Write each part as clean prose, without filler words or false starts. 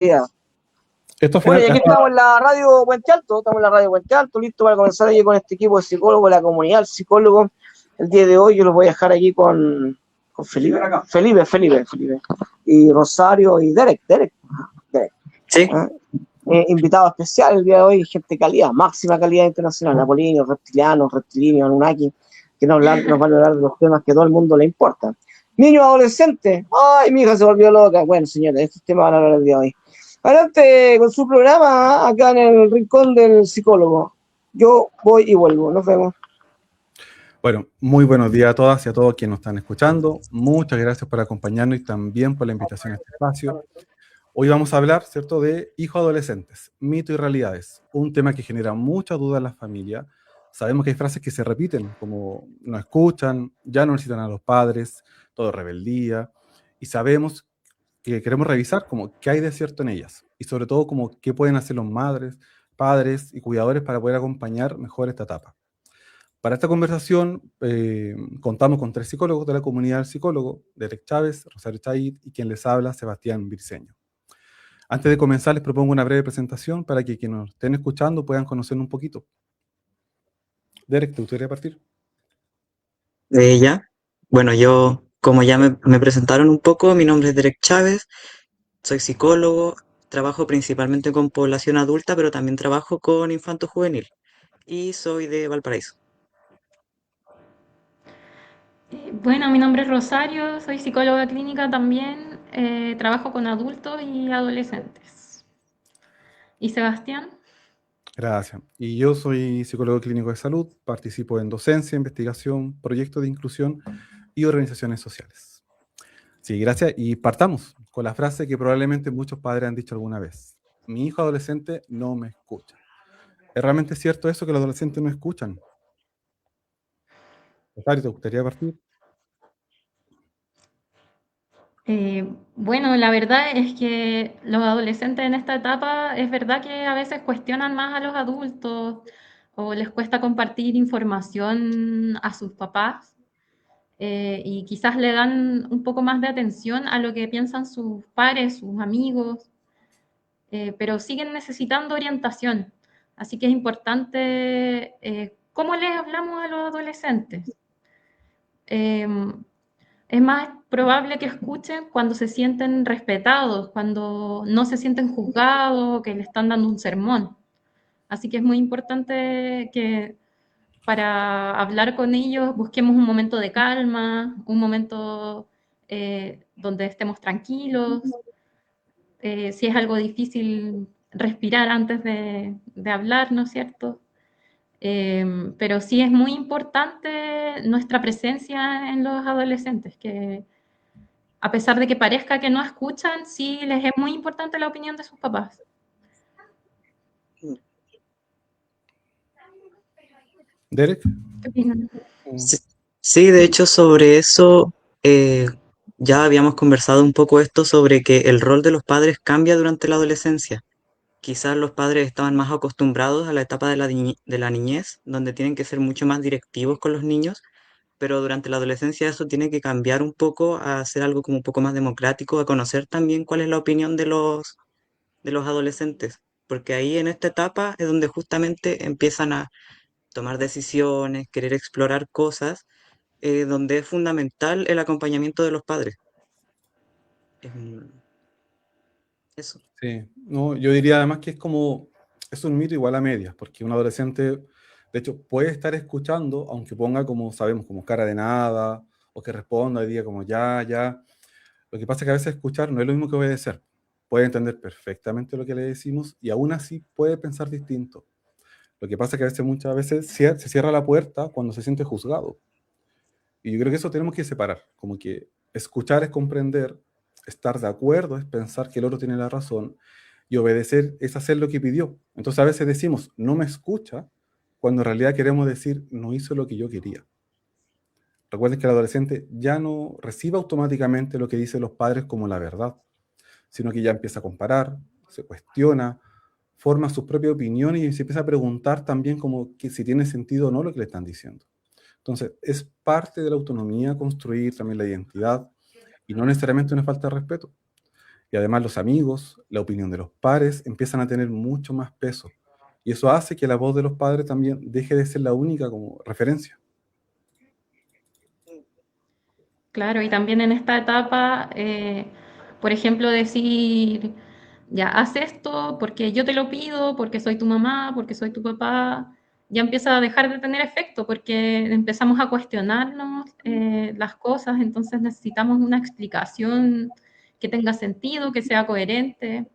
día. Esto Bueno, final, y aquí estamos en la radio Puente Alto, listo para comenzar aquí con este equipo de psicólogos de la comunidad, el psicólogo. El día de hoy yo los voy a dejar aquí con Felipe, y Rosario y Derek. Sí, ¿Eh? Invitado especial el día de hoy, gente de calidad, máxima calidad internacional, Apolinios, reptilianos, reptilinios, Anunnaki, que nos van a hablar de los temas que a todo el mundo le importan. Niños, adolescentes, ay, mi hija se volvió loca. Bueno, señores, estos temas van a hablar el día de hoy. Adelante con su programa acá en el rincón del psicólogo. Yo voy y vuelvo, nos vemos. Bueno, muy buenos días a todas y a todos quienes nos están escuchando. Muchas gracias por acompañarnos y también por la invitación a este espacio. Hoy vamos a hablar, ¿cierto?, de hijos adolescentes, mitos y realidades. Un tema que genera mucha duda en las familias. Sabemos que hay frases que se repiten, como no escuchan, ya no necesitan a los padres, todo es rebeldía. Y sabemos que queremos revisar como qué hay de cierto en ellas. Y sobre todo como qué pueden hacer los madres, padres y cuidadores para poder acompañar mejor esta etapa. Para esta conversación contamos con 3 psicólogos de la comunidad del psicólogo, Derek Chávez, Rosario Chaid y quien les habla, Sebastián Briceño. Antes de comenzar les propongo una breve presentación para que quienes nos estén escuchando puedan conocernos un poquito. Derek, ¿te gustaría partir? ya. Bueno, yo, como ya me presentaron un poco, mi nombre es Derek Chávez, soy psicólogo, trabajo principalmente con población adulta, pero también trabajo con infanto juvenil y soy de Valparaíso. Bueno, mi nombre es Rosario, soy psicóloga clínica también, trabajo con adultos y adolescentes. ¿Y Sebastián? Gracias. Y yo soy psicólogo clínico de salud, participo en docencia, investigación, proyectos de inclusión y organizaciones sociales. Sí, gracias. Y partamos con la frase que probablemente muchos padres han dicho alguna vez. Mi hijo adolescente no me escucha. ¿Es realmente cierto eso que los adolescentes no escuchan? Rosario, ¿te gustaría partir? Bueno, la verdad es que los adolescentes en esta etapa es verdad que a veces cuestionan más a los adultos o les cuesta compartir información a sus papás y quizás le dan un poco más de atención a lo que piensan sus pares, sus amigos, pero siguen necesitando orientación. Así que es importante cómo les hablamos a los adolescentes. Eh, es más probable que escuchen cuando se sienten respetados, cuando no se sienten juzgados, que le están dando un sermón. Así que es muy importante que para hablar con ellos busquemos un momento de calma, un momento donde estemos tranquilos. Si es algo difícil, respirar antes de hablar, ¿no es cierto? Pero sí es muy importante nuestra presencia en los adolescentes, que a pesar de que parezca que no escuchan, sí les es muy importante la opinión de sus papás. Derek. ¿Qué opinan? Sí, sí, de hecho, sobre eso ya habíamos conversado un poco esto sobre que el rol de los padres cambia durante la adolescencia. Quizás los padres estaban más acostumbrados a la etapa de de la niñez, donde tienen que ser mucho más directivos con los niños, pero durante la adolescencia eso tiene que cambiar un poco a ser algo como un poco más democrático, a conocer también cuál es la opinión de los adolescentes, porque ahí en esta etapa es donde justamente empiezan a tomar decisiones, querer explorar cosas, donde es fundamental el acompañamiento de los padres. Em, Eso. Sí, no, yo diría además que es un mito igual a medias, porque un adolescente, de hecho, puede estar escuchando, aunque ponga como sabemos, como cara de nada, o que responda y diga como ya, ya. Lo que pasa es que a veces escuchar no es lo mismo que obedecer. Puede entender perfectamente lo que le decimos y aún así puede pensar distinto. Lo que pasa es que a veces, muchas veces se cierra la puerta cuando se siente juzgado. Y yo creo que eso tenemos que separar, como que escuchar es comprender, estar de acuerdo es pensar que el otro tiene la razón y obedecer es hacer lo que pidió. Entonces a veces decimos, no me escucha, cuando en realidad queremos decir, no hizo lo que yo quería. Recuerden que el adolescente ya no recibe automáticamente lo que dicen los padres como la verdad, sino que ya empieza a comparar, se cuestiona, forma sus propias opiniones y se empieza a preguntar también como que si tiene sentido o no lo que le están diciendo. Entonces, es parte de la autonomía construir también la identidad y no necesariamente una falta de respeto. Y además los amigos, la opinión de los pares empiezan a tener mucho más peso. Y eso hace que la voz de los padres también deje de ser la única como referencia. Claro, y también en esta etapa, por ejemplo, decir, ya, haz esto porque yo te lo pido, porque soy tu mamá, porque soy tu papá, ya empieza a dejar de tener efecto porque empezamos a cuestionarnos las cosas, entonces necesitamos una explicación que tenga sentido, que sea coherente.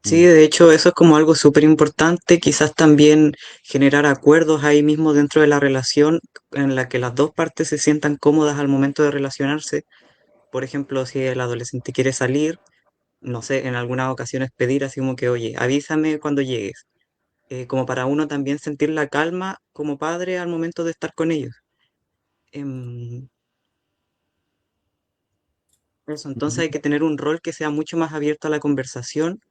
Sí, de hecho, eso es como algo súper importante, quizás también generar acuerdos ahí mismo dentro de la relación en la que las dos partes se sientan cómodas al momento de relacionarse. Por ejemplo, si el adolescente quiere salir, no sé, en algunas ocasiones pedir así como que, oye, avísame cuando llegues, como para uno también sentir la calma como padre al momento de estar con ellos. Em, Eso, entonces hay que tener un rol que sea mucho más abierto a la conversación,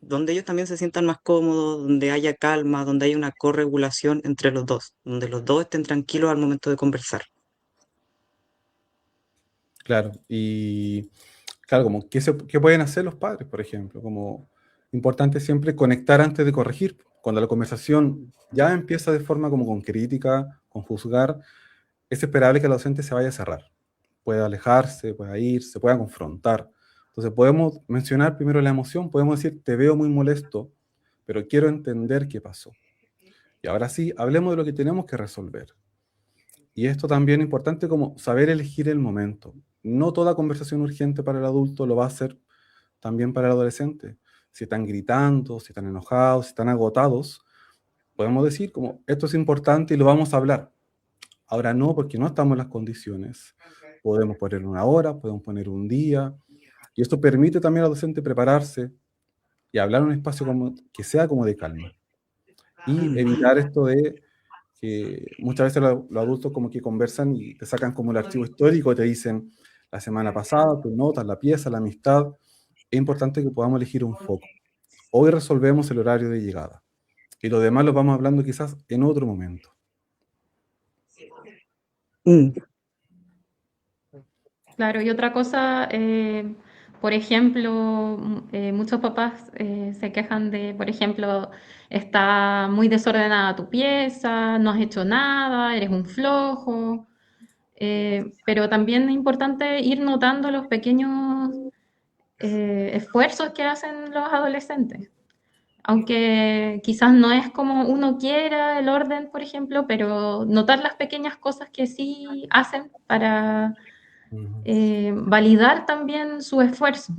donde ellos también se sientan más cómodos, donde haya calma, donde haya una corregulación entre los dos, donde los dos estén tranquilos al momento de conversar. Claro, y claro, como qué pueden hacer los padres, por ejemplo, como importante siempre conectar antes de corregir. Cuando la conversación ya empieza de forma como con crítica, con juzgar, es esperable que el docente se vaya a cerrar. Puede alejarse, pueda irse, pueda confrontar. Entonces podemos mencionar primero la emoción, podemos decir, te veo muy molesto, pero quiero entender qué pasó. Y ahora sí, hablemos de lo que tenemos que resolver. Y esto también es importante como saber elegir el momento. No toda conversación urgente para el adulto lo va a hacer también para el adolescente. Si están gritando, si están enojados, si están agotados, podemos decir como esto es importante y lo vamos a hablar. Ahora no, porque no estamos en las condiciones. Podemos poner una hora, podemos poner un día, y esto permite también al docente prepararse y hablar en un espacio como, que sea como de calma. Y evitar esto de que muchas veces los adultos como que conversan y te sacan como el archivo histórico, te dicen la semana pasada, tus notas, la pieza, la amistad. Es importante que podamos elegir un foco. Hoy resolvemos el horario de llegada y lo demás lo vamos hablando quizás en otro momento. Mm, Claro, y otra cosa, por ejemplo, muchos papás se quejan de, por ejemplo, está muy desordenada tu pieza, no has hecho nada, eres un flojo, pero también es importante ir notando los pequeños esfuerzos que hacen los adolescentes. Aunque quizás no es como uno quiera el orden, por ejemplo, pero notar las pequeñas cosas que sí hacen para validar también su esfuerzo.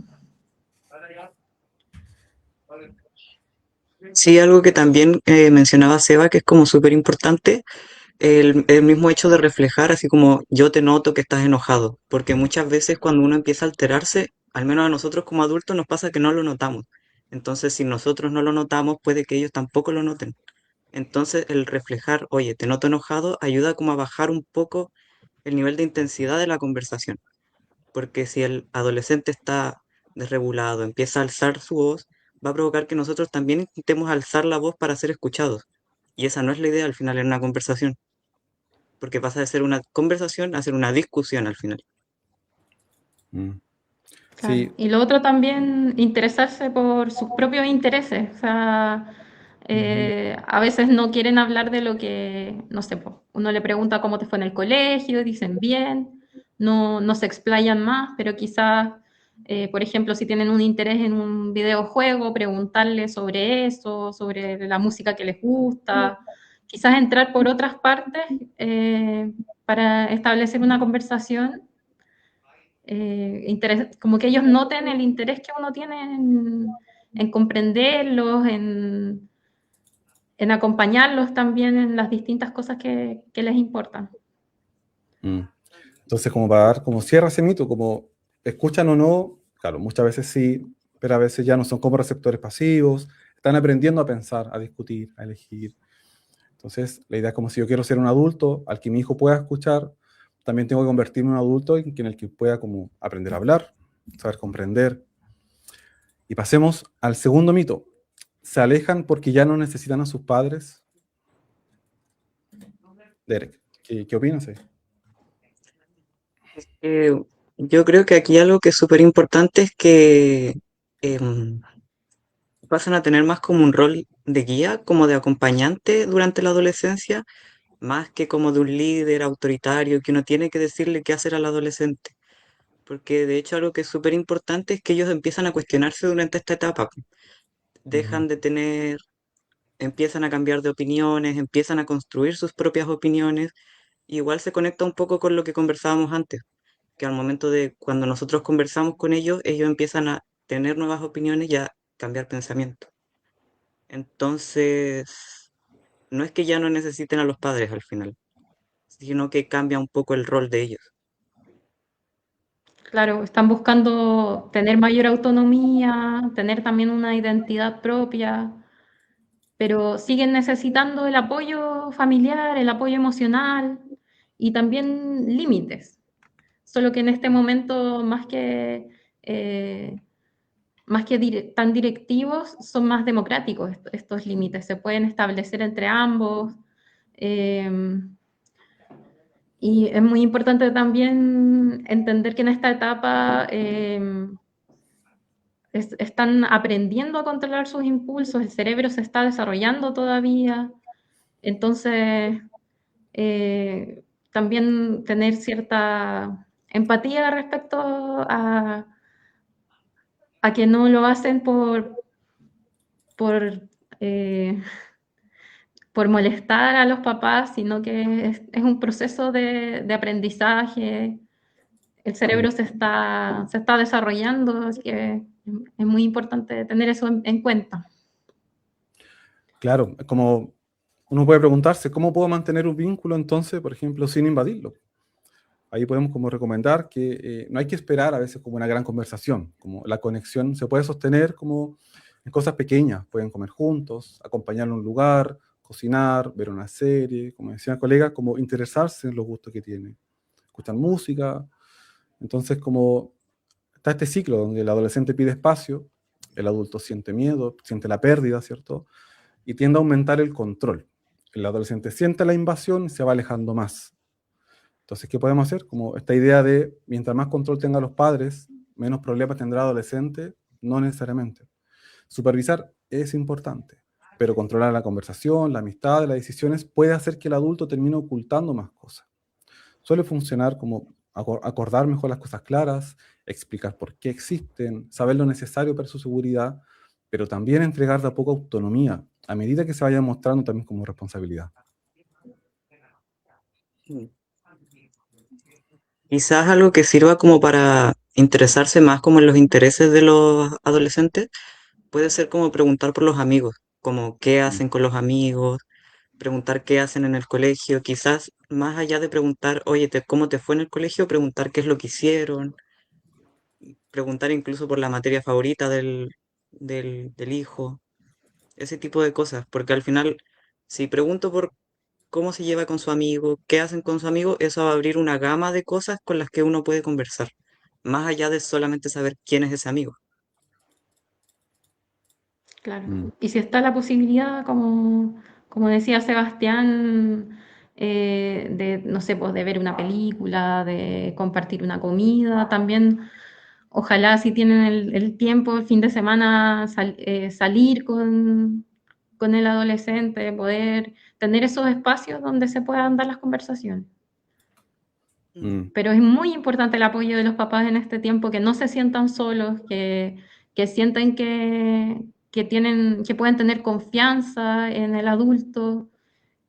Sí, algo que también mencionaba Seba, que es como súper importante, el mismo hecho de reflejar, así como yo te noto que estás enojado, porque muchas veces cuando uno empieza a alterarse, al menos a nosotros como adultos nos pasa que no lo notamos. Entonces, si nosotros no lo notamos, puede que ellos tampoco lo noten. Entonces, el reflejar, oye, te noto enojado, ayuda como a bajar un poco el nivel de intensidad de la conversación. Porque si el adolescente está desregulado, empieza a alzar su voz, va a provocar que nosotros también intentemos alzar la voz para ser escuchados. Y esa no es la idea al final en una conversación, porque pasa de ser una conversación a ser una discusión al final. Mm. Claro. Sí, Y lo otro también, interesarse por sus propios intereses. O sea, a veces no quieren hablar de lo que, no sé, po, uno le pregunta cómo te fue en el colegio, dicen bien, no se explayan más, pero quizás, por ejemplo, si tienen un interés en un videojuego, preguntarle sobre eso, sobre la música que les gusta, quizás entrar por otras partes para establecer una conversación como que ellos noten el interés que uno tiene en comprenderlos, en acompañarlos también en las distintas cosas que les importan. mm. Entonces como para dar como cierra ese mito, como escuchan o no, claro, muchas veces sí, pero a veces ya no son como receptores pasivos, están aprendiendo a pensar, a discutir, a elegir. Entonces la idea es como si yo quiero ser un adulto al que mi hijo pueda escuchar, también tengo que convertirme en un adulto en el que pueda como aprender a hablar, saber comprender. Y pasemos al segundo mito. ¿Se alejan porque ya no necesitan a sus padres? Derek, ¿qué opinas ahí? Yo creo que aquí algo que es súper importante es que em, pasan a tener más como un rol de guía, como de acompañante durante la adolescencia, más que como de un líder autoritario que uno tiene que decirle qué hacer al adolescente. Porque de hecho algo que es súper importante es que ellos empiezan a cuestionarse durante esta etapa. Ujú. Dejan de tener, empiezan a cambiar de opiniones, empiezan a construir sus propias opiniones. Igual se conecta un poco con lo que conversábamos antes, que al momento de cuando nosotros conversamos con ellos, ellos empiezan a tener nuevas opiniones y a cambiar pensamiento. Entonces, no es que ya no necesiten a los padres al final, sino que cambia un poco el rol de ellos. Claro, están buscando tener mayor autonomía, tener también una identidad propia, pero siguen necesitando el apoyo familiar, el apoyo emocional y también límites. Solo que en este momento, más que tan directivos, son más democráticos estos límites. Se pueden establecer entre ambos. eh, y es muy importante también entender que en esta etapa están aprendiendo a controlar sus impulsos, el cerebro se está desarrollando todavía. Entonces, eh, también tener cierta empatía respecto a que no lo hacen por, eh, por molestar a los papás, sino que es un proceso de aprendizaje. El Mm. cerebro se está desarrollando, así que es muy importante tener eso en cuenta. Claro, es como uno puede preguntarse, ¿cómo puedo mantener un vínculo entonces, por ejemplo, sin invadirlo? Ahí podemos como recomendar que no hay que esperar a veces como una gran conversación, como la conexión se puede sostener como en cosas pequeñas, pueden comer juntos, acompañarlo a un lugar, cocinar, ver una serie, como decía el colega, como interesarse en los gustos que tiene, escuchar música. Entonces como está este ciclo donde el adolescente pide espacio, el adulto siente miedo, siente la pérdida, ¿cierto? Y tiende a aumentar el control. El adolescente siente la invasión y se va alejando más. Entonces, ¿qué podemos hacer? Como esta idea de, mientras más control tengan los padres, menos problemas tendrá el adolescente, no necesariamente. Supervisar es importante, pero controlar la conversación, la amistad, las decisiones puede hacer que el adulto termine ocultando más cosas. Suele funcionar como acordar mejor las cosas claras, explicar por qué existen, saber lo necesario para su seguridad, pero también entregar de a poco autonomía, a medida que se vaya mostrando también como responsabilidad. Mm. Quizás algo que sirva como para interesarse más como en los intereses de los adolescentes puede ser como preguntar por los amigos, como qué Mm. hacen con los amigos, preguntar qué hacen en el colegio, quizás más allá de preguntar, oye, ¿cómo te fue en el colegio? Preguntar qué es lo que hicieron, preguntar incluso por la materia favorita del hijo, ese tipo de cosas, porque al final, si pregunto por cómo se lleva con su amigo, qué hacen con su amigo, eso va a abrir una gama de cosas con las que uno puede conversar, más allá de solamente saber quién es ese amigo. Claro. Mm. Y si está la posibilidad, como decía Sebastián, de, no sé, pues de ver una película, de compartir una comida, también ojalá si tienen el tiempo, el fin de semana, salir con el adolescente, poder tener esos espacios donde se puedan dar las conversaciones. Mm. Mm. Pero es muy importante el apoyo de los papás en este tiempo, que no se sientan solos, que sientan que pueden tener confianza en el adulto,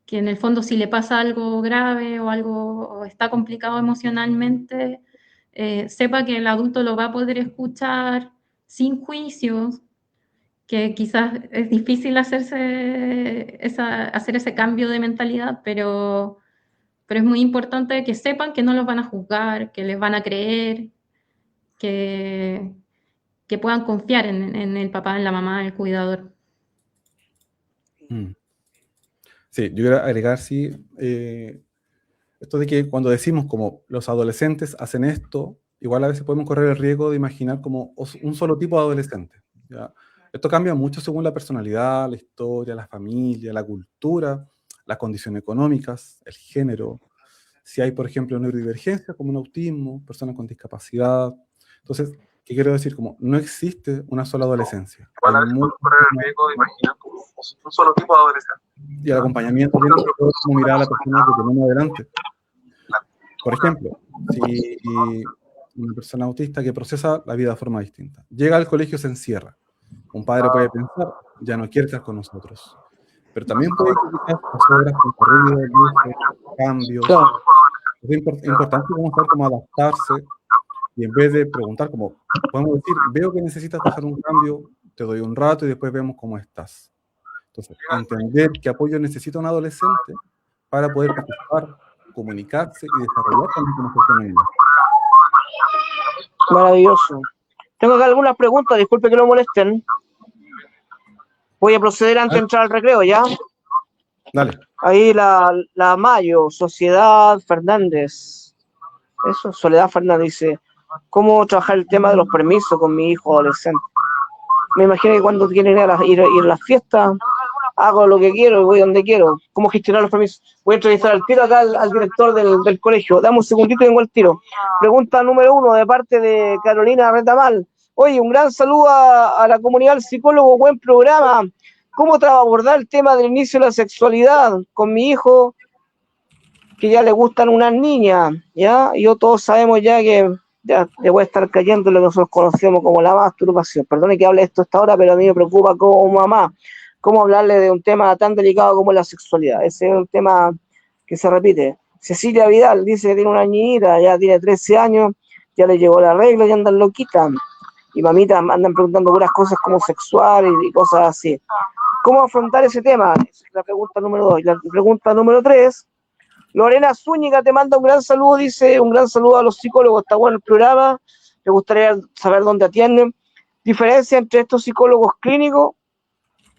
que en el fondo si le pasa algo grave o algo o está complicado emocionalmente, sepa que el adulto lo va a poder escuchar sin juicios, que quizás es difícil hacer ese cambio de mentalidad, pero es muy importante que sepan que no los van a juzgar, que les van a creer, que, que puedan confiar en el papá, en la mamá, en el cuidador. Mm. Sí, yo quiero agregar, sí, esto de que cuando decimos como los adolescentes hacen esto, igual a veces podemos correr el riesgo de imaginar como un solo tipo de adolescente, ¿ya? Esto cambia mucho según la personalidad, la historia, la familia, la cultura, las condiciones económicas, el género. si hay, por ejemplo, neurodivergencia, como un autismo, personas con discapacidad. Entonces, ¿qué quiero decir? Como no existe una sola adolescencia. Hay muchos un solo tipo de adolescente. y el acompañamiento tiene que ser como mirar a la persona que tenemos adelante. Por ejemplo, si una persona autista que procesa la vida de forma distinta, llega al colegio, se encierra. Un padre puede pensar, ya no quiere estar con nosotros. Pero también puede que quizás las horas con ruido, luces, cambios. Claro. Es importante como saber cómo adaptarse y en vez de preguntar como, podemos decir, veo que necesitas hacer un cambio, te doy un rato y después vemos cómo estás. Entonces, entender qué apoyo necesita un adolescente para poder participar, comunicarse y desarrollar también como persona misma. Maravilloso. Tengo acá algunas preguntas, disculpe que lo molesten. Voy a proceder antes de entrar al recreo, ¿ya? Dale. Ahí la Mayo, Sociedad Fernández. Eso, Soledad Fernández dice, ¿cómo trabajar el tema de los permisos con mi hijo adolescente? Me imagino que cuando quieren ir a las fiestas, hago lo que quiero y voy donde quiero. ¿Cómo gestionar los permisos? Voy a entrevistar al tiro acá al director del colegio. Dame un segundito y vengo al tiro. Pregunta número 1 de parte de Carolina Retamal. Oye, un gran saludo a la comunidad del psicólogo, buen programa. ¿Cómo abordar el tema del inicio de la sexualidad con mi hijo que ya le gustan unas niñas? ¿Ya? Y todos sabemos ya que ya le voy a estar cayendo lo que nosotros conocemos como la masturbación. Perdone que hable esto a esta hora, pero a mí me preocupa como mamá. ¿Cómo hablarle de un tema tan delicado como la sexualidad? Ese es un tema que se repite. Cecilia Vidal dice que tiene una niñita, ya tiene 13 años, ya le llegó la regla y andan loquitas. Y mamitas andan preguntando puras cosas como sexual y cosas así. ¿Cómo afrontar ese tema? Esa es la pregunta número 2. Y la pregunta número 3, Lorena Zúñiga te manda un gran saludo, dice, un gran saludo a los psicólogos, está bueno el programa, me gustaría saber dónde atienden. Diferencia entre estos psicólogos clínicos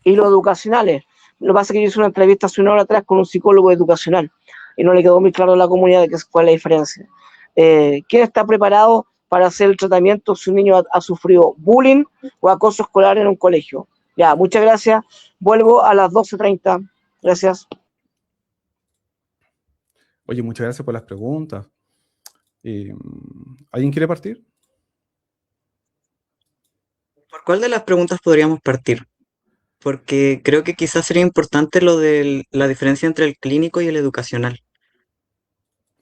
y los educacionales. Lo que pasa es que yo hice una entrevista hace una hora atrás con un psicólogo educacional y no le quedó muy claro a la comunidad de cuál es la diferencia. ¿Quién está preparado para hacer el tratamiento si un niño ha sufrido bullying o acoso escolar en un colegio? Ya, muchas gracias. Vuelvo a las 12:30. Gracias. Oye, muchas gracias por las preguntas. ¿Alguien quiere partir? ¿Por cuál de las preguntas podríamos partir? Porque creo que quizás sería importante lo de la diferencia entre el clínico y el educacional,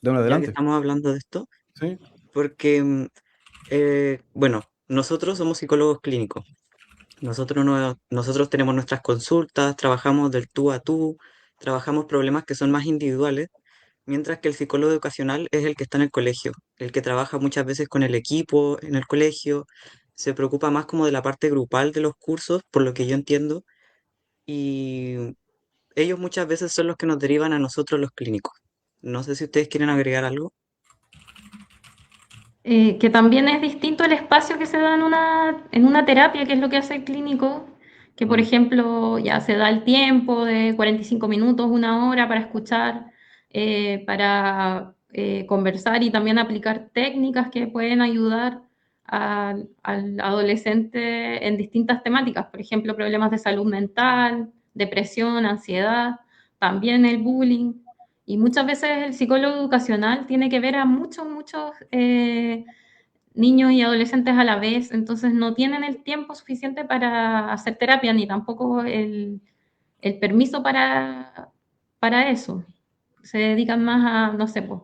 De uno ya que adelante. estamos hablando de esto, Sí. porque, bueno, nosotros somos psicólogos clínicos. Nosotros tenemos nuestras consultas, trabajamos del tú a tú, trabajamos problemas que son más individuales, mientras que el psicólogo educacional es el que está en el colegio, el que trabaja muchas veces con el equipo en el colegio, se preocupa más como de la parte grupal de los cursos, por lo que yo entiendo, y ellos muchas veces son los que nos derivan a nosotros los clínicos. No sé si ustedes quieren agregar algo. Que también es distinto el espacio que se da en una terapia, que es lo que hace el clínico, que por ejemplo ya se da el tiempo de 45 minutos, una hora para escuchar, para conversar y también aplicar técnicas que pueden ayudar al adolescente en distintas temáticas, por ejemplo, problemas de salud mental, depresión, ansiedad, también el bullying. Y muchas veces el psicólogo educacional tiene que ver a muchos niños y adolescentes a la vez, entonces no tienen el tiempo suficiente para hacer terapia ni tampoco el permiso para eso. Se dedican más a, no sé, pues,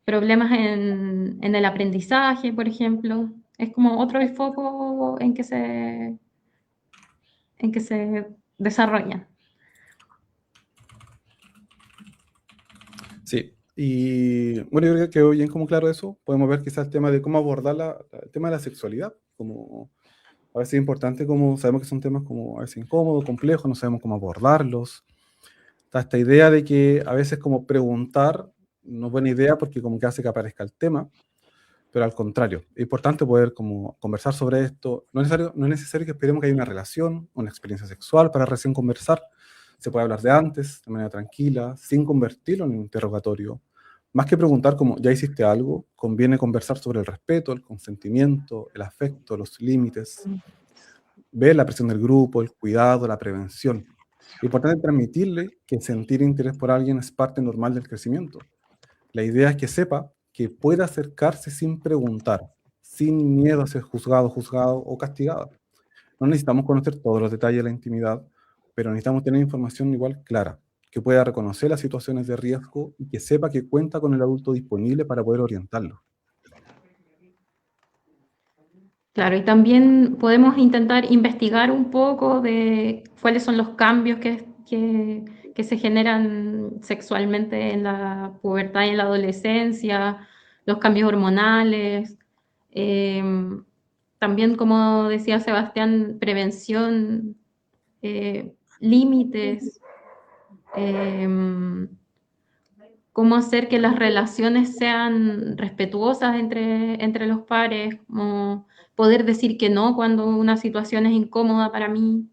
problemas en el aprendizaje, por ejemplo. Es como otro el foco en que se desarrollan. Sí, y bueno, yo creo que quedó bien como claro eso. Podemos ver quizás el tema de cómo abordar el tema de la sexualidad, como a veces es importante, como sabemos que son temas como a veces incómodos, complejos, no sabemos cómo abordarlos. Está esta idea de que a veces como preguntar no es buena idea porque como que hace que aparezca el tema, pero al contrario, es importante poder como conversar sobre esto. No es necesario que esperemos que haya una relación, una experiencia sexual para recién conversar. Se puede hablar de antes, de manera tranquila, sin convertirlo en un interrogatorio. Más que preguntar como, ¿ya hiciste algo? Conviene conversar sobre el respeto, el consentimiento, el afecto, los límites, ver la presión del grupo, el cuidado, la prevención. Importante transmitirle que sentir interés por alguien es parte normal del crecimiento. La idea es que sepa que puede acercarse sin preguntar, sin miedo a ser juzgado, juzgado o castigado. No necesitamos conocer todos los detalles de la intimidad, pero necesitamos tener información igual clara, que pueda reconocer las situaciones de riesgo y que sepa que cuenta con el adulto disponible para poder orientarlo. Claro, y también podemos intentar investigar un poco de cuáles son los cambios que se generan sexualmente en la pubertad y en la adolescencia, los cambios hormonales. También, como decía Sebastián, prevención, límites, cómo hacer que las relaciones sean respetuosas entre los pares, como poder decir que no cuando una situación es incómoda para mí.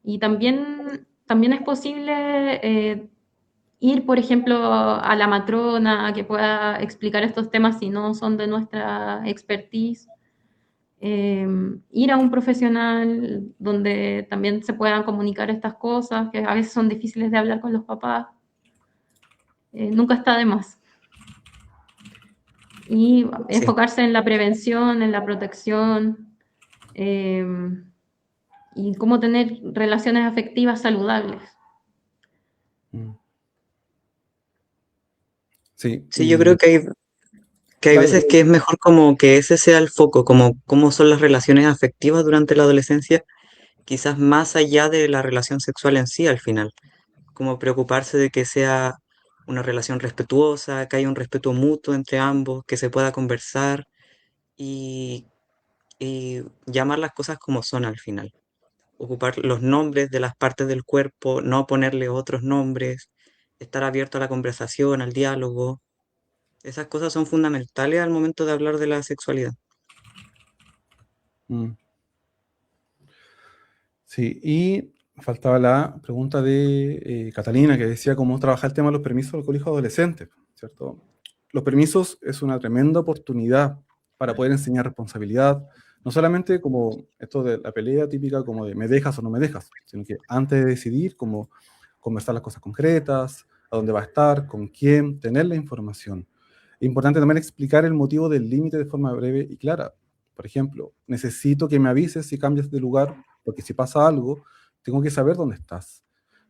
Y también es posible ir, por ejemplo, a la matrona que pueda explicar estos temas si no son de nuestra expertise. Ir a un profesional donde también se puedan comunicar estas cosas, que a veces son difíciles de hablar con los papás. Nunca está de más. Y Sí. enfocarse en la prevención, en la protección, y cómo tener relaciones afectivas saludables. Sí, Sí, yo creo que hay Claro, veces que es mejor como que ese sea el foco, como cómo son las relaciones afectivas durante la adolescencia, quizás más allá de la relación sexual en sí al final, como preocuparse de que sea una relación respetuosa, que haya un respeto mutuo entre ambos, que se pueda conversar y, y llamar las cosas como son al final. Ocupar los nombres de las partes del cuerpo, no ponerle otros nombres, estar abierto a la conversación, al diálogo. Esas cosas son fundamentales al momento de hablar de la sexualidad. Sí, y faltaba la pregunta de Catalina, que decía cómo trabajar el tema de los permisos del colegio adolescente, ¿cierto? Los permisos es una tremenda oportunidad para poder enseñar responsabilidad, no solamente como esto de la pelea típica, como de me dejas o no me dejas, sino que antes de decidir, como conversar las cosas concretas, a dónde va a estar, con quién, tener la información. Es importante también explicar el motivo del límite de forma breve y clara. Por ejemplo, necesito que me avises si cambias de lugar, porque si pasa algo, tengo que saber dónde estás.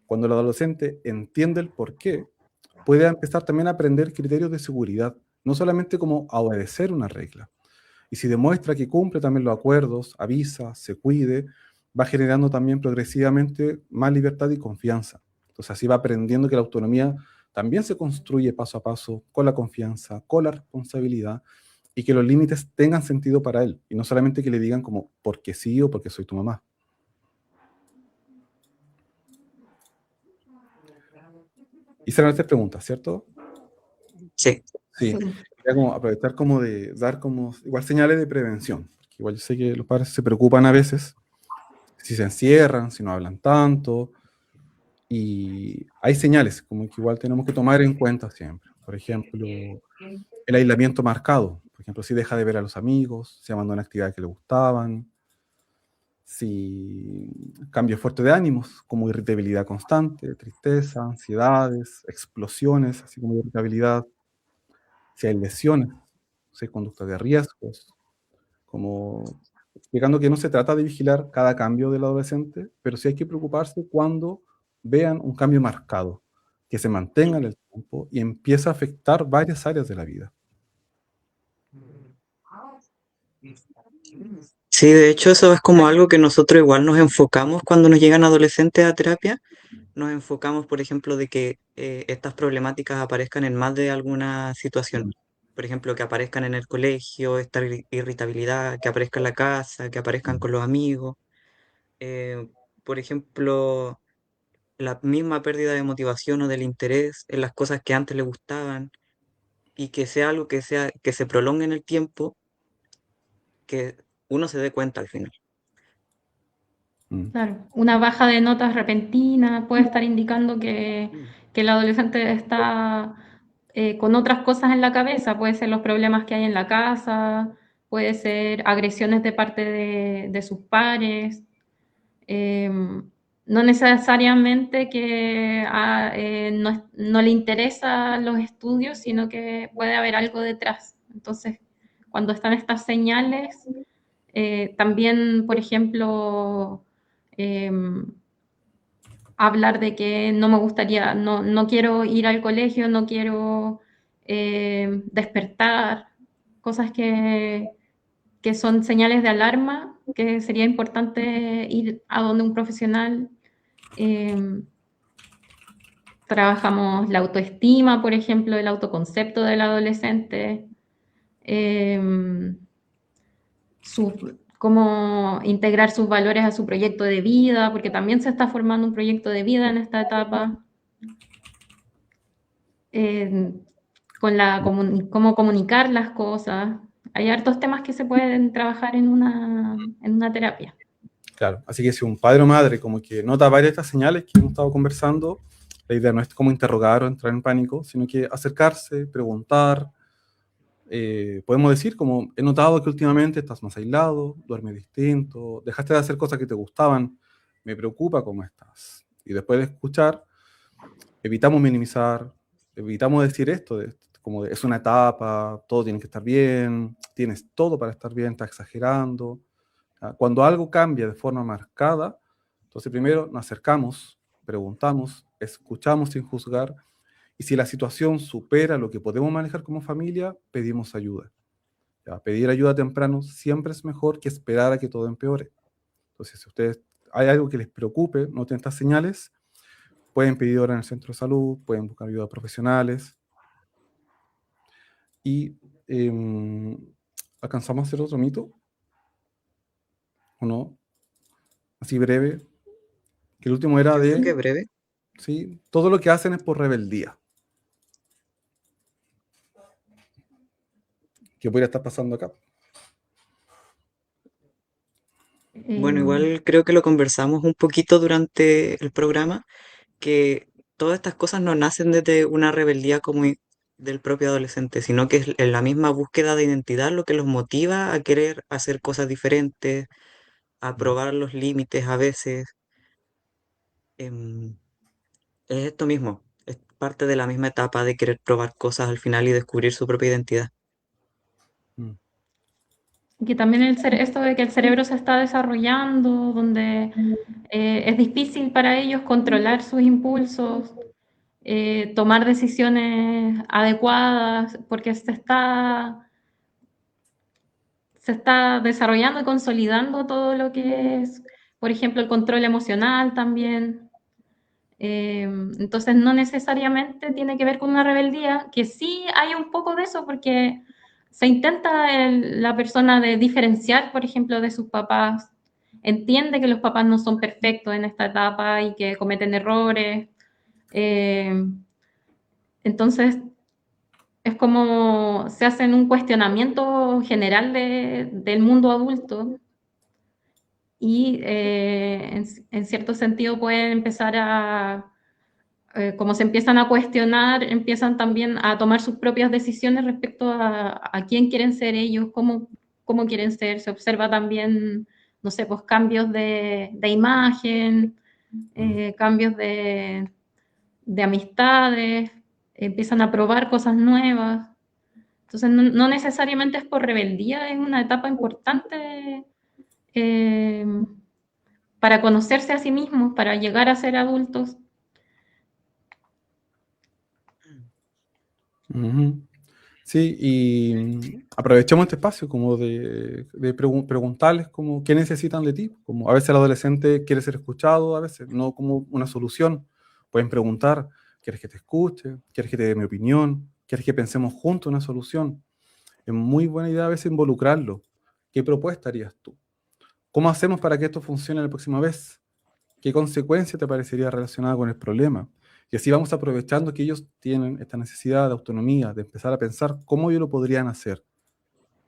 Cuando el adolescente entiende el por qué, puede empezar también a aprender criterios de seguridad, no solamente como a obedecer una regla. Y si demuestra que cumple también los acuerdos, avisa, se cuide, va generando también progresivamente más libertad y confianza. Entonces así va aprendiendo que la autonomía también se construye paso a paso con la confianza, con la responsabilidad y que los límites tengan sentido para él y no solamente que le digan como porque sí o porque soy tu mamá. Hice tres preguntas, ¿cierto? Sí, Sí. Quería como aprovechar como de dar como igual señales de prevención. Porque igual yo sé que los padres se preocupan a veces si se encierran, si no hablan tanto. Y hay señales como que igual tenemos que tomar en cuenta siempre. Por ejemplo, el aislamiento marcado. Por ejemplo, si deja de ver a los amigos, si abandona actividades que le gustaban, si cambio fuerte de ánimos, como irritabilidad constante, tristeza, ansiedades, explosiones, así como irritabilidad, si hay lesiones, si hay conducta de riesgos, como explicando que no se trata de vigilar cada cambio del adolescente, pero sí hay que preocuparse cuando vean un cambio marcado, que se mantenga en el tiempo y empieza a afectar varias áreas de la vida. sí, de hecho eso es como algo que nosotros igual nos enfocamos cuando nos llegan adolescentes a terapia. Nos enfocamos, por ejemplo, de que estas problemáticas aparezcan en más de alguna situación. Por ejemplo, que aparezcan en el colegio, esta irritabilidad, que aparezca en la casa, que aparezcan con los amigos. Eh, por ejemplo, la misma pérdida de motivación o del interés en las cosas que antes le gustaban y que sea algo que se prolongue en el tiempo, que uno se dé cuenta al final. Claro, una baja de notas repentina puede estar indicando que el adolescente está con otras cosas en la cabeza, puede ser los problemas que hay en la casa, puede ser agresiones de parte de sus pares, no necesariamente que no le interesan los estudios, sino que puede haber algo detrás. Entonces, cuando están estas señales, también, por ejemplo, hablar de que no me gustaría, no quiero ir al colegio, no quiero despertar, cosas que son señales de alarma, que sería importante ir a donde un profesional. Trabajamos la autoestima, por ejemplo, el autoconcepto del adolescente, cómo integrar sus valores a su proyecto de vida, porque también se está formando un proyecto de vida en esta etapa. Cómo comunicar las cosas. Hay hartos temas que se pueden trabajar en una terapia. Claro, así que si un padre o madre como que nota varias de estas señales que hemos estado conversando, la idea no es como interrogar o entrar en pánico, sino que acercarse, preguntar. Podemos decir como, he notado que últimamente estás más aislado, duermes distinto, dejaste de hacer cosas que te gustaban, me preocupa cómo estás. Y después de escuchar, evitamos minimizar, evitamos decir esto, como es una etapa, todo tiene que estar bien, tienes todo para estar bien, estás exagerando. Cuando algo cambia de forma marcada, entonces primero nos acercamos, preguntamos, escuchamos sin juzgar, y si la situación supera lo que podemos manejar como familia, pedimos ayuda. ¿Ya? Pedir ayuda temprano siempre es mejor que esperar a que todo empeore. Entonces, si ustedes hay algo que les preocupe, noten estas señales, pueden pedir ahora en el centro de salud, pueden buscar ayuda profesionales. Y ¿alcanzamos a hacer otro mito? ¿O no? Así breve. Que el último era Yo creo que de, breve. ¿sí? Todo lo que hacen es por rebeldía. ¿Qué podría estar pasando acá? Bueno, igual creo que lo conversamos un poquito durante el programa, que todas estas cosas no nacen desde una rebeldía como del propio adolescente, sino que es en la misma búsqueda de identidad lo que los motiva a querer hacer cosas diferentes, a probar los límites a veces. em, es esto mismo, es parte de la misma etapa de querer probar cosas al final y descubrir su propia identidad. Mm. Que también esto de que el cerebro se está desarrollando, donde es difícil para ellos controlar sus impulsos, tomar decisiones adecuadas, porque se está desarrollando y consolidando todo lo que es, por ejemplo, el control emocional también. Entonces no necesariamente tiene que ver con una rebeldía, que sí hay un poco de eso porque se intenta la persona de diferenciar, por ejemplo, de sus papás, entiende que los papás no son perfectos en esta etapa y que cometen errores. Entonces es como se hacen un cuestionamiento general del mundo adulto y en cierto sentido pueden empezar como se empiezan a cuestionar, empiezan también a tomar sus propias decisiones respecto a quién quieren ser ellos, cómo quieren ser. Se observa también, no sé, pues cambios de imagen, cambios de amistades, empiezan a probar cosas nuevas. Entonces, no necesariamente es por rebeldía, es una etapa importante para conocerse a sí mismos, para llegar a ser adultos. Ujú. Sí, y aprovechemos este espacio como de preguntarles como qué necesitan de ti. Como a veces el adolescente quiere ser escuchado, a veces no como una solución. Pueden preguntar, ¿quieres que te escuche? ¿Quieres que te dé mi opinión? ¿Quieres que pensemos juntos una solución? Es muy buena idea a veces involucrarlo. ¿Qué propuesta harías tú? ¿Cómo hacemos para que esto funcione la próxima vez? ¿Qué consecuencia te parecería relacionada con el problema? Y así vamos aprovechando que ellos tienen esta necesidad de autonomía, de empezar a pensar cómo ellos lo podrían hacer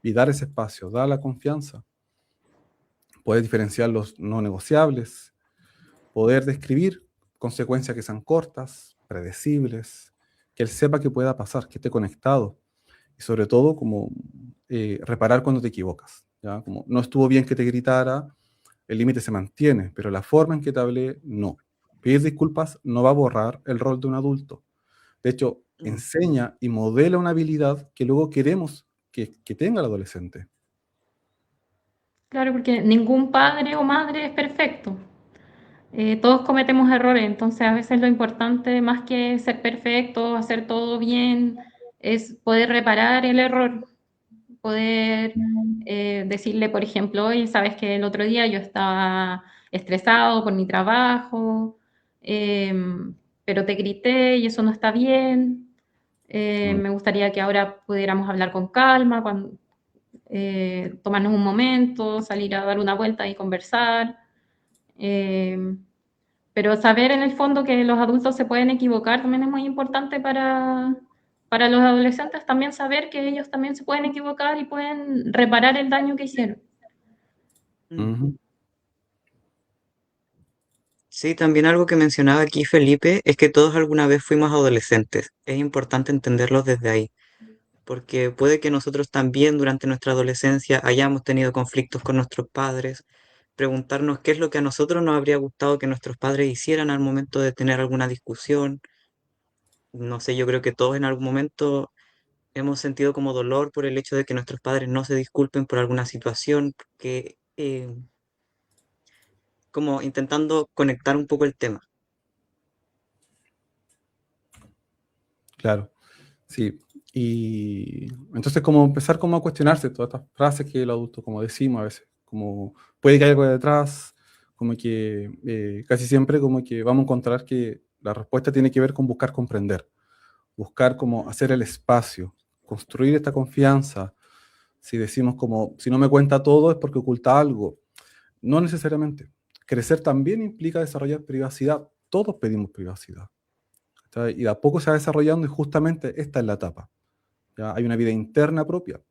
y dar ese espacio, dar la confianza, poder diferenciar los no negociables, poder describir consecuencias que sean cortas, predecibles, que él sepa que pueda pasar, que esté conectado y sobre todo como reparar cuando te equivocas, ¿ya? Como no estuvo bien que te gritara, el límite se mantiene, pero la forma en que te hablé, no. Pedir disculpas no va a borrar el rol de un adulto. De hecho, enseña y modela una habilidad que luego queremos que tenga el adolescente. Claro, porque ningún padre o madre es perfecto. Todos cometemos errores, entonces a veces lo importante, más que ser perfecto, hacer todo bien, es poder reparar el error, poder decirle, por ejemplo, oye, sabes que el otro día yo estaba estresado por mi trabajo, pero te grité y eso no está bien. Me gustaría que ahora pudiéramos hablar con calma, tomarnos un momento, salir a dar una vuelta y conversar. Pero saber en el fondo que los adultos se pueden equivocar también es muy importante para los adolescentes, también saber que ellos también se pueden equivocar y pueden reparar el daño que hicieron. Sí, también algo que mencionaba aquí Felipe es que todos alguna vez fuimos adolescentes. Es importante entenderlos desde ahí, porque puede que nosotros también durante nuestra adolescencia hayamos tenido conflictos con nuestros padres, preguntarnos qué es lo que a nosotros nos habría gustado que nuestros padres hicieran al momento de tener alguna discusión. No sé, yo creo que todos en algún momento hemos sentido como dolor por el hecho de que nuestros padres no se disculpen por alguna situación, que como intentando conectar un poco el tema. Claro, sí. Y entonces como empezar como a cuestionarse todas estas frases que el adulto como decimos a veces, como puede que haya algo detrás, como que casi siempre como que vamos a encontrar que la respuesta tiene que ver con buscar comprender, buscar como hacer el espacio, construir esta confianza. Si decimos como, si no me cuenta todo es porque oculta algo, no necesariamente. Crecer también implica desarrollar privacidad, todos pedimos privacidad. ¿Está? Y de a poco se va desarrollando y justamente esta es la etapa. ¿Ya? Hay una vida interna propia.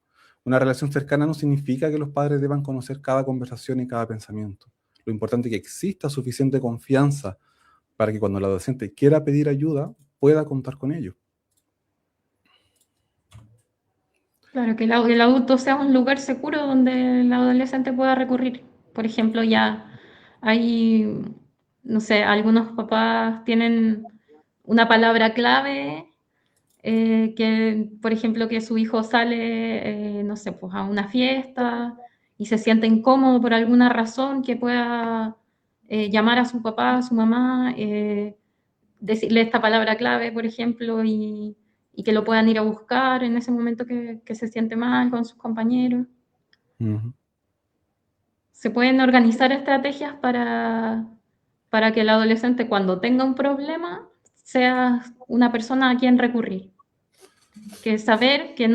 Una relación cercana no significa que los padres deban conocer cada conversación y cada pensamiento. Lo importante es que exista suficiente confianza para que cuando el adolescente quiera pedir ayuda, pueda contar con ello. Claro, que el adulto sea un lugar seguro donde el adolescente pueda recurrir. Por ejemplo, ya hay, no sé, algunos papás tienen una palabra clave que, por ejemplo, que su hijo sale, no sé, pues a una fiesta y se siente incómodo por alguna razón, que pueda llamar a su papá, a su mamá, decirle esta palabra clave, por ejemplo, y que lo puedan ir a buscar en ese momento que se siente mal con sus compañeros. Se pueden organizar estrategias para que el adolescente, cuando tenga un problema, sea una persona a quien recurrir. Que saber que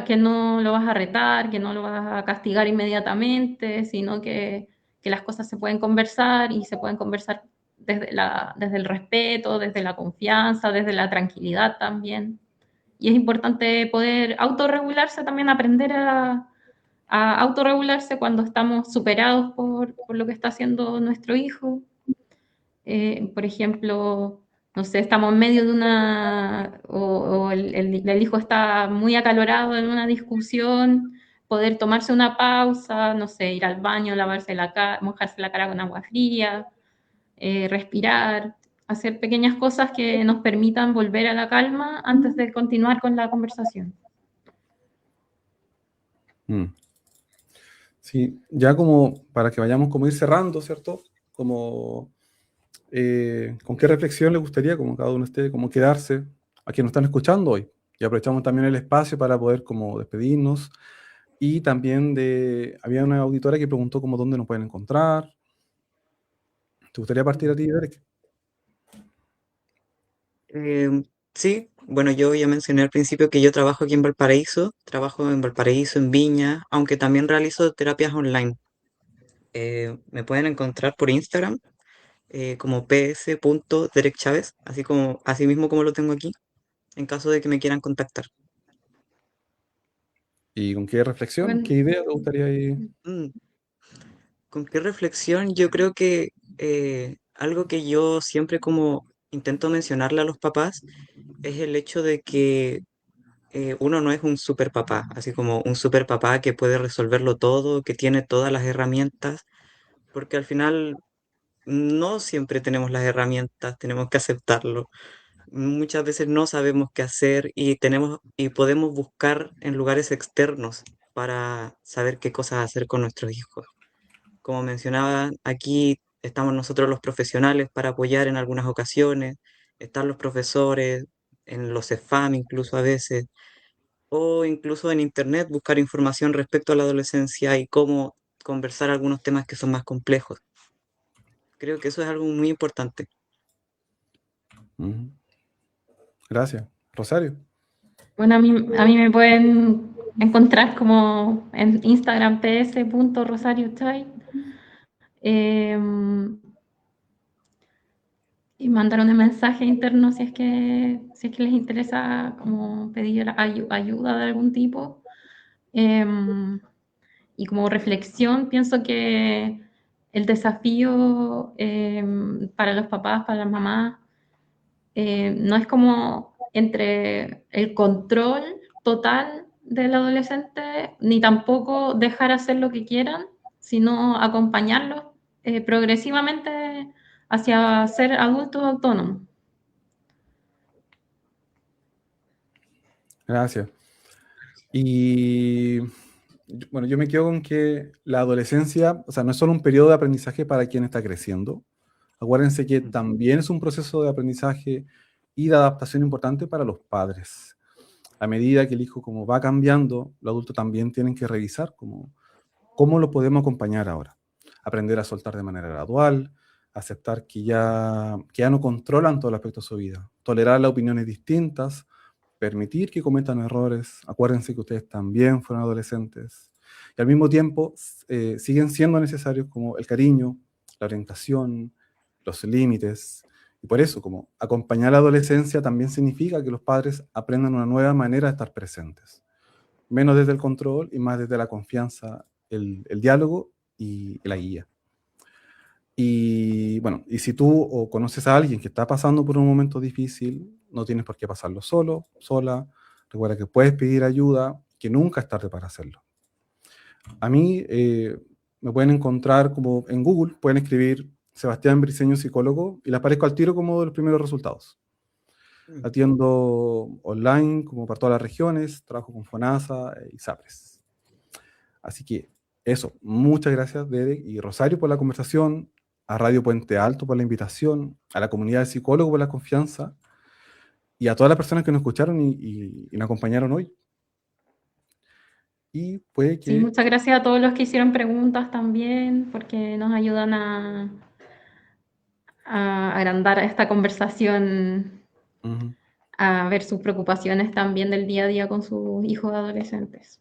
que no lo vas a retar, que no lo vas a castigar inmediatamente, sino que las cosas se pueden conversar y se pueden conversar desde el respeto, desde la confianza, desde la tranquilidad también. Y es importante poder autorregularse, también aprender a autorregularse cuando estamos superados por lo que está haciendo nuestro hijo. Por ejemplo, no sé, estamos en medio de o el hijo está muy acalorado en una discusión, poder tomarse una pausa, no sé, ir al baño, lavarse la cara, mojarse la cara con agua fría, respirar, hacer pequeñas cosas que nos permitan volver a la calma antes de continuar con la conversación. Sí, ya como para que vayamos como ir cerrando, ¿cierto? Como con qué reflexión le gustaría como cada uno esté, como quedarse a quienes nos están escuchando hoy. Y aprovechamos también el espacio para poder como despedirnos. Y también había una auditora que preguntó como dónde nos pueden encontrar. ¿Te gustaría partir a ti, Derek? Sí, bueno, yo ya mencioné al principio que yo trabajo aquí en Valparaíso, trabajo en Valparaíso, en Viña, aunque también realizo terapias online. Me pueden encontrar por Instagram como ps.derekchavez, así mismo como lo tengo aquí, en caso de que me quieran contactar. ¿Y con qué reflexión, Bueno, qué idea te gustaría ir? Mm, ¿Con qué reflexión? Yo creo que algo que yo siempre como intento mencionarle a los papás es el hecho de que uno no es un super papá, así como un super papá que puede resolverlo todo, que tiene todas las herramientas, porque al final no siempre tenemos las herramientas, tenemos que aceptarlo. Muchas veces no sabemos qué hacer y podemos buscar en lugares externos para saber qué cosas hacer con nuestros hijos. Como mencionaba, aquí estamos nosotros los profesionales para apoyar en algunas ocasiones, están los profesores, en los CEFAM incluso a veces, o incluso en internet buscar información respecto a la adolescencia y cómo conversar algunos temas que son más complejos. Creo que eso es algo muy importante. Ujú. Gracias. Rosario. Bueno, a mí me pueden encontrar como en Instagram ps.rosariochild. Y mandar un mensaje interno si es que les interesa como pedir ayuda de algún tipo. Y como reflexión, pienso que el desafío para los papás, para las mamás, no es como entre el control total del adolescente, ni tampoco dejar hacer lo que quieran, sino acompañarlos progresivamente hacia ser adultos autónomos. Gracias. Y bueno, yo me quedo con que la adolescencia, o sea, no es solo un periodo de aprendizaje para quien está creciendo. Acuérdense que también es un proceso de aprendizaje y de adaptación importante para los padres. A medida que el hijo como va cambiando, los adultos también tienen que revisar cómo lo podemos acompañar ahora. Aprender a soltar de manera gradual, aceptar que ya no controlan todo el aspecto de su vida, tolerar las opiniones distintas, permitir que cometan errores. Acuérdense que ustedes también fueron adolescentes. Y al mismo tiempo siguen siendo necesarios como el cariño, la orientación, los límites. Y por eso, como acompañar a la adolescencia también significa que los padres aprendan una nueva manera de estar presentes. Menos desde el control y más desde la confianza, el diálogo y la guía. Y bueno, y si tú o conoces a alguien que está pasando por un momento difícil, no tienes por qué pasarlo solo, sola. Recuerda que puedes pedir ayuda, que nunca es tarde para hacerlo. A mí me pueden encontrar como en Google, pueden escribir Sebastián Briceño psicólogo y le aparezco al tiro como de los primeros resultados. Atiendo online como para todas las regiones, trabajo con FONASA y SAPRES. Así que eso, muchas gracias Derek y Rosario por la conversación, a Radio Puente Alto por la invitación, a la comunidad de psicólogos por la confianza y a todas las personas que nos escucharon y nos acompañaron hoy. Y puede que... Sí, muchas gracias a todos los que hicieron preguntas también, porque nos ayudan a agrandar esta conversación, a ver sus preocupaciones también del día a día con sus hijos adolescentes.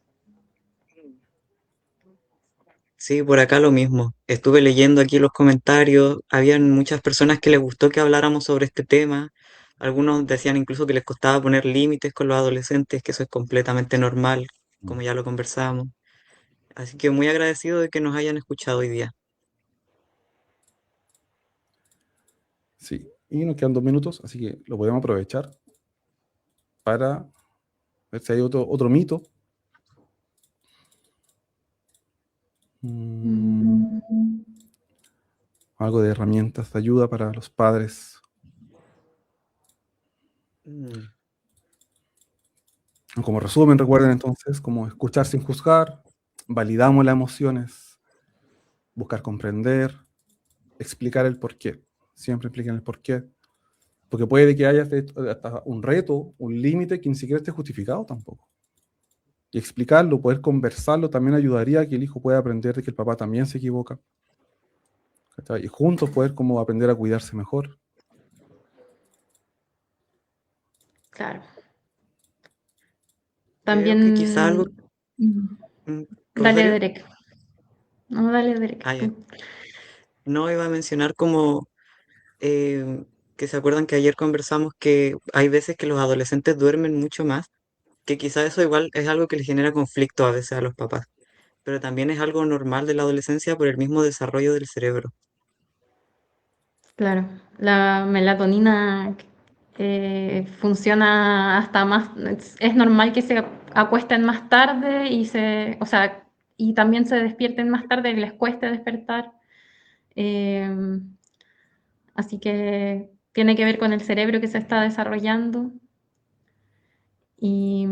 Sí, por acá lo mismo. Estuve leyendo aquí los comentarios, habían muchas personas que les gustó que habláramos sobre este tema. Algunos decían incluso que les costaba poner límites con los adolescentes, que eso es completamente normal, como ya lo conversamos. Así que muy agradecido de que nos hayan escuchado hoy día. Sí, y nos quedan 2 minutos, así que lo podemos aprovechar para ver si hay otro mito. Algo de herramientas de ayuda para los padres. Como resumen, recuerden entonces, como escuchar sin juzgar, validamos las emociones, buscar comprender, explicar el porqué. Siempre expliquen el porqué. Porque puede que haya hasta un reto, un límite que ni siquiera esté justificado tampoco. Y explicarlo, poder conversarlo, también ayudaría a que el hijo pueda aprender de que el papá también se equivoca. Y juntos poder como aprender a cuidarse mejor. Claro. Creo También... que quizá algo... Dale, ¿Rosario? Derek. No, dale, Derek. Ah, ya. No iba a mencionar como que se acuerdan que ayer conversamos que hay veces que los adolescentes duermen mucho más, que quizá eso igual es algo que les genera conflicto a veces a los papás, pero también es algo normal de la adolescencia por el mismo desarrollo del cerebro. Claro, la melatonina funciona hasta más, es normal que se acuesten más tarde y o sea, y también se despierten más tarde, les cueste despertar. Así que tiene que ver con el cerebro que se está desarrollando y,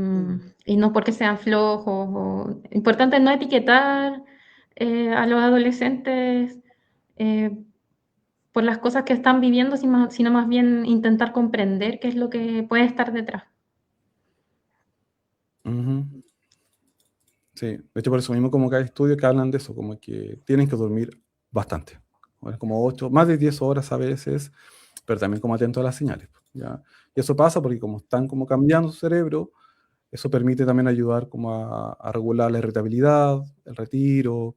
y no porque sean flojos. Importante no etiquetar a los adolescentes por las cosas que están viviendo, sino más bien intentar comprender qué es lo que puede estar detrás. Ujú. Sí, de hecho por eso mismo como que hay estudios que hablan de eso, como que tienen que dormir bastante, bueno, como 8, más de 10 horas a veces, pero también como atento a las señales, ¿ya? Y eso pasa porque como están como cambiando su cerebro, eso permite también ayudar como a regular la irritabilidad, el retiro,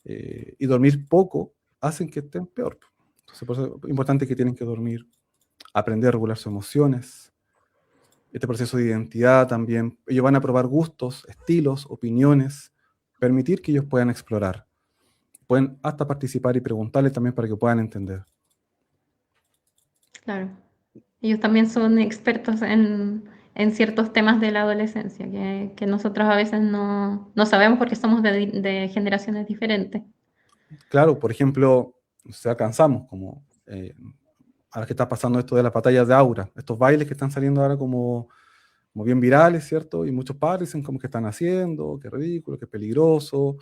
y dormir poco hacen que estén peor. Entonces por eso es importante que tienen que dormir, aprender a regular sus emociones, este proceso de identidad también. Ellos van a probar gustos, estilos, opiniones, permitir que ellos puedan explorar. Pueden hasta participar y preguntarles también para que puedan entender. Claro. Ellos también son expertos en ciertos temas de la adolescencia, que nosotros a veces no sabemos porque somos de generaciones diferentes. Claro, por ejemplo, o sea, cansamos, como ahora que está pasando esto de las batallas de aura, estos bailes que están saliendo ahora como bien virales, ¿cierto? Y muchos padres dicen como que están haciendo, que es ridículo, que es peligroso,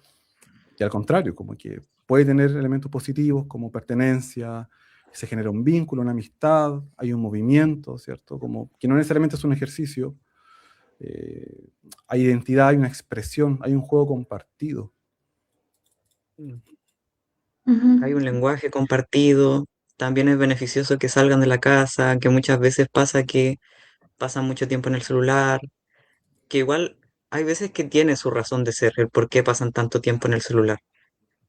y al contrario, como que puede tener elementos positivos como pertenencia, se genera un vínculo, una amistad, hay un movimiento, ¿cierto? Como que no necesariamente es un ejercicio, eh, hay identidad, hay una expresión, hay un juego compartido. Hay Ujú. un lenguaje compartido, también es beneficioso que salgan de la casa, que muchas veces pasa que pasan mucho tiempo en el celular, que igual hay veces que tiene su razón de ser, el por qué pasan tanto tiempo en el celular,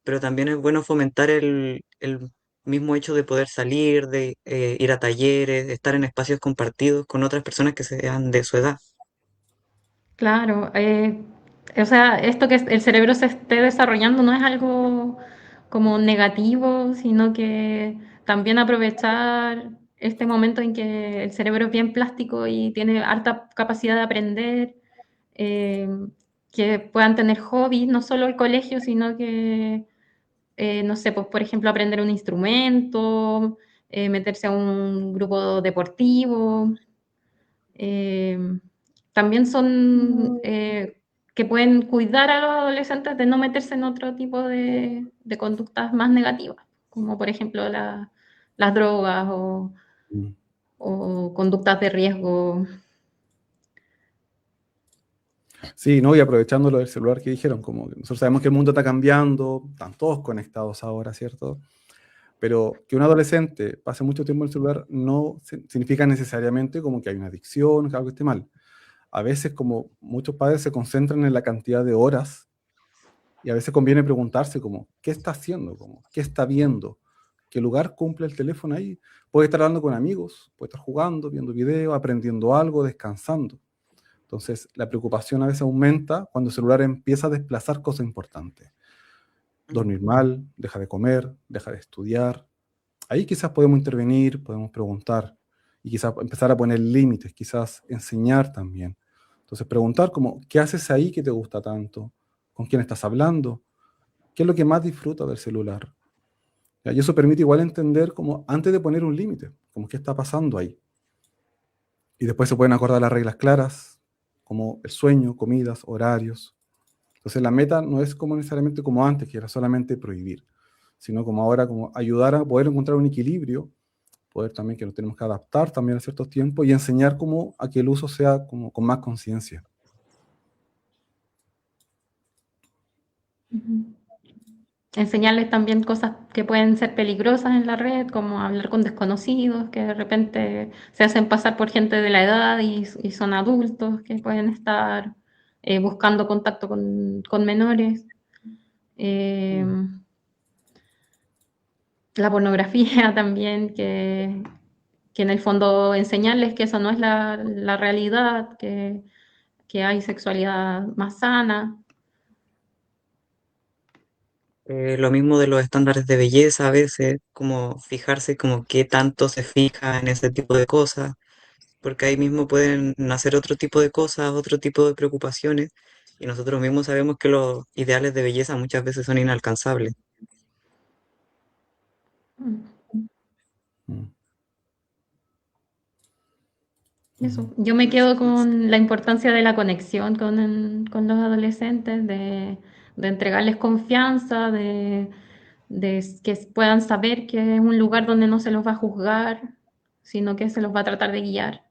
pero también es bueno fomentar el mismo hecho de poder salir, de ir a talleres, de estar en espacios compartidos con otras personas que sean de su edad. Claro, o sea, esto que el cerebro se esté desarrollando no es algo como negativo, sino que también aprovechar este momento en que el cerebro es bien plástico y tiene harta capacidad de aprender, eh, que puedan tener hobbies, no solo el colegio, sino que, no sé, pues por ejemplo, aprender un instrumento, meterse a un grupo deportivo. Eh, También son que pueden cuidar a los adolescentes de no meterse en otro tipo de conductas más negativas, como por ejemplo las drogas Mm. o conductas de riesgo. Sí, ¿no? Y aprovechando lo del celular que dijeron, como que nosotros sabemos que el mundo está cambiando, están todos conectados ahora, ¿cierto? Pero que un adolescente pase mucho tiempo en el celular no significa necesariamente como que hay una adicción, que algo esté mal. A veces como muchos padres se concentran en la cantidad de horas y a veces conviene preguntarse como, ¿qué está haciendo? Como, ¿qué está viendo? ¿Qué lugar cumple el teléfono ahí? Puede estar hablando con amigos, puede estar jugando, viendo videos, aprendiendo algo, descansando. Entonces, la preocupación a veces aumenta cuando el celular empieza a desplazar cosas importantes. Dormir mal, deja de comer, deja de estudiar. Ahí quizás podemos intervenir, podemos preguntar y quizás empezar a poner límites, quizás enseñar también. Entonces, preguntar como, ¿qué haces ahí que te gusta tanto? ¿Con quién estás hablando? ¿Qué es lo que más disfrutas del celular? ¿Ya? Y eso permite igual entender como antes de poner un límite, como qué está pasando ahí. Y después se pueden acordar las reglas claras, como el sueño, comidas, horarios. Entonces la meta no es como necesariamente como antes, que era solamente prohibir, sino como ahora como ayudar a poder encontrar un equilibrio, poder también que nos tenemos que adaptar también a ciertos tiempos y enseñar como a que el uso sea como con más conciencia. Ujú. Enseñarles también cosas que pueden ser peligrosas en la red, como hablar con desconocidos, que de repente se hacen pasar por gente de la edad y son adultos, que pueden estar buscando contacto con menores. Eh, la pornografía también, que en el fondo enseñarles que eso no es la realidad, que hay sexualidad más sana. Lo mismo de los estándares de belleza a veces, como fijarse como qué tanto se fija en ese tipo de cosas, porque ahí mismo pueden nacer otro tipo de cosas, otro tipo de preocupaciones, y nosotros mismos sabemos que los ideales de belleza muchas veces son inalcanzables. Eso. Yo me quedo con la importancia de la conexión con los adolescentes, de entregarles confianza, de que puedan saber que es un lugar donde no se los va a juzgar, sino que se los va a tratar de guiar.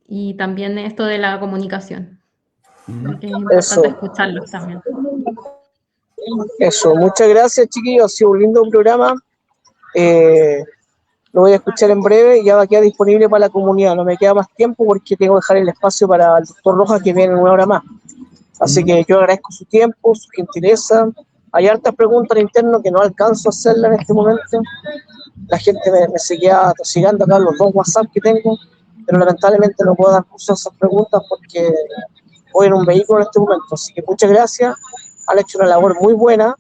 Y también esto de la comunicación, que es importante Eso. escucharlos también. Eso, muchas gracias, chiquillos. Ha sido un lindo programa. Lo voy a escuchar en breve y ya va a quedar disponible para la comunidad. No me queda más tiempo porque tengo que dejar el espacio para el doctor Rojas, que viene en una hora más. Así que yo agradezco su tiempo, su gentileza. Hay hartas preguntas al interno que no alcanzo a hacerlas en este momento. La gente me seguía tosigando acá en los 2 WhatsApp que tengo, pero lamentablemente no puedo dar curso a esas preguntas porque voy en un vehículo en este momento. Así que muchas gracias. Han hecho una labor muy buena.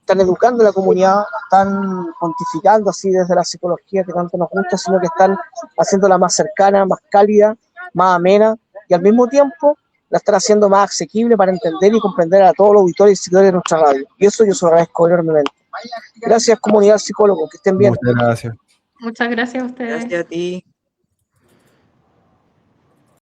Están educando a la comunidad, están pontificando así desde la psicología que tanto nos gusta, sino que están haciéndola más cercana, más cálida, más amena, y al mismo tiempo la están haciendo más asequible para entender y comprender a todos los auditores y seguidores de nuestra radio. Y eso yo se lo agradezco enormemente. Gracias, comunidad psicólogo, que estén bien. Muchas gracias. Muchas gracias a ustedes. Gracias a ti.